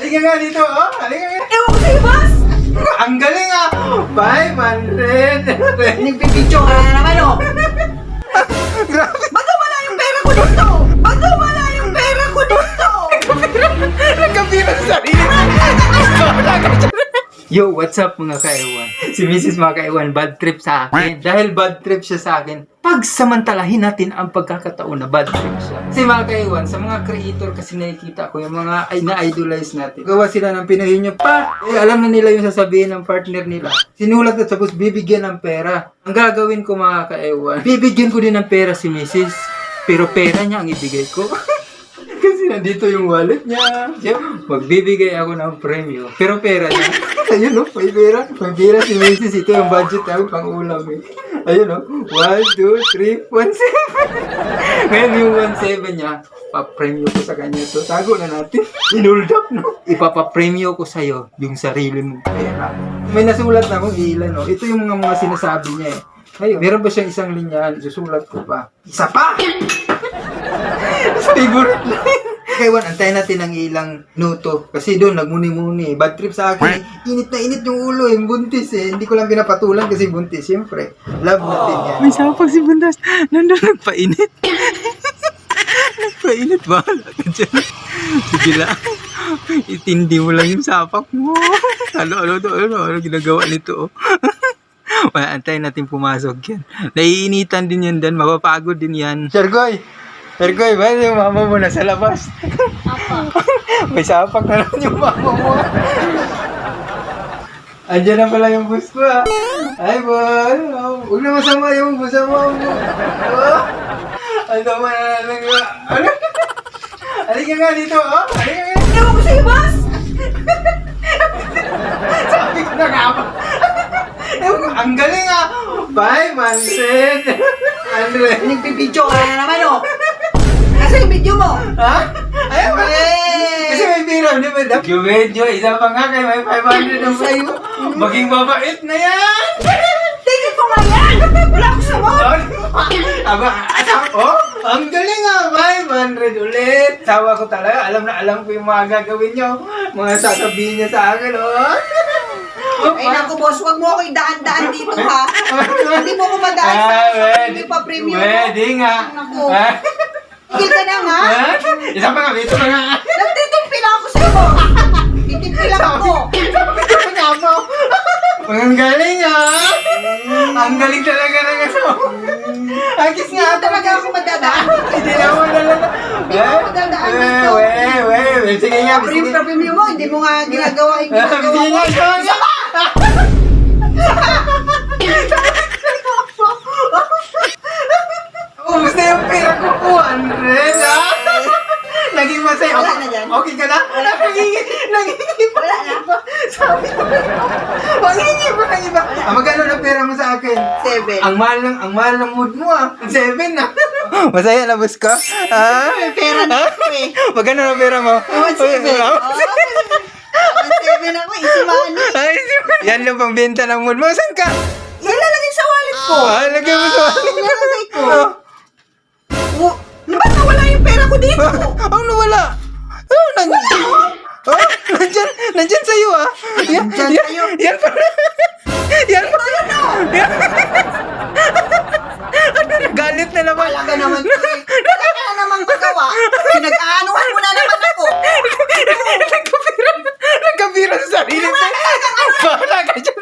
Halika nga dito, oh. Halika nga. Ewan ko sa'yo, boss! Ang galing ah. 500. Nagpipicture ka na naman, oh! Grabe. Ba't wala yung pera ko dito? Ba't wala yung pera ko dito? Nagkapira sa sarili. Yo, what's up mga kaiwan? Si Mrs. mga kaiwan, bad trip sa akin. Dahil bad trip siya sa akin, pagsamantalahin natin ang pagkakataon na bad trip siya. Kasi mga kaiwan, sa mga creator kasi nakikita ko, yung mga na-idolize natin. Gawa sila ng Pinoy nyo pa. Alam na nila yung sasabihin ng partner nila. Sinulat at tapos bibigyan ng pera. Ang gagawin ko mga kaiwan, bibigyan ko din ng pera si Mrs. Pero pera niya ang ibigay ko. Kasi nandito yung wallet niya. Magbibigay ako ng premyo. Pero pera niya. Ayun o, may pera. May pera si Mrs. Ito yung budget namin pang ulam eh. Ayun o. 1, 2, 3, 1, 7. Ngayon yung 1, 7 niya, papremyo ko sa kanya to. Tago na natin. Inold up no. Ipapapremyo ko sa'yo yung sarili mong pera. May nasulat na akong ilan o. Ito yung mga sinasabi niya eh. Ayun, meron ba siyang isang linya? Susulat ko pa. Isa pa! Favorite line. Kaiwan, antayin natin ang ilang nuto. Kasi doon, nagmuni-muni. Bad trip sa akin. Init na init yung ulo, yung buntis eh. Hindi ko lang pinapatulan kasi buntis. Siyempre, love natin yan. May sapag si Bundas. Nandun nagpainit. Nagpainit ba? Sige lang. Itindi mo lang yung sapak mo. Ano ginagawa nito? Wala, antayin natin pumasok yan. Naiinitan din yan dan. Mapapagod din yan. Sergoy, ba yung mama mo nasa labas? Apa? May sapak na naman yung mama mo. Andiyan na pala yung bus ko ah. Ay boy, huwag na masama yung bus mo. Ang tama na lang yun. Ano? Halika nga dito, oh. Halika nga. Ewan ko sa'yo, boss! Sabi ko na nga ba? Ewan ko, ang galing ah. 500. Nagpipicture ka na naman, oh! Nasa yung video mo? Ha? Ayaw ba? Eh! Kasi may pira, di ba? Yung medyo, isa pa nga kayo, may 500 ang sa'yo. Maging mabait na yan! Tingin ko nga yan! Wala ko sa mo! Aba, asawa ko? Ang galing nga, 500 ulit. Sawa ko talaga, alam na alam ko yung mga gagawin nyo. Mga sasabihin niya sa akin, oh. Ay naku, boss, huwag mo ako idaan-daan dito, ha? Hindi mo ko madaan sa hindi pa premium mo. Pwede nga. Naku. Tigil ka na nga. Isa pa nga, ito pa nga. Nagtitimpi lang ako sa'yo. Titimpi lang ako. Sabi nga mo. Ang galing ah. Ang galing talaga ng asawa. Agis Hindi nga mo talaga ako madadaan. Hindi na mo nalala. Hindi mo ako dadaan dito. Sige nga, sige. Premium mo, hindi mo nga ginagawa yung ginagawa Sige mo. nga, ikaw nga. Ubus na yung pera ko, 200 ah. Naging masaya. Wala na dyan. Okay ka na? Nangingin pa. Wala na. Sabi ko, mangingin pa ng iba. Magkano na pera mo sa akin? 7. Ang mahal ng mood mo ah. 7 na. Masaya na bus ka? Ah? May pera na ako eh. Magkano na pera mo? 1.7. 1.7 ako, easy money. Ay, yan lang pang benta ng mood mo. Saan ka? Ilalagay sa wallet ko. Lagay mo sa wallet. Ilalagay ko. Ba't nawala yung pera ko dito? Ang nawala? Nandyan sa'yo ah. Nandyan sa'yo? Yan pala. Yan pala. Galit na naman. Wala ka naman ko eh. Wala ka na namang magawa. Pinag-aanuhan mo na naman ako. Nagkapira sa sarili. Bahala ka dyan.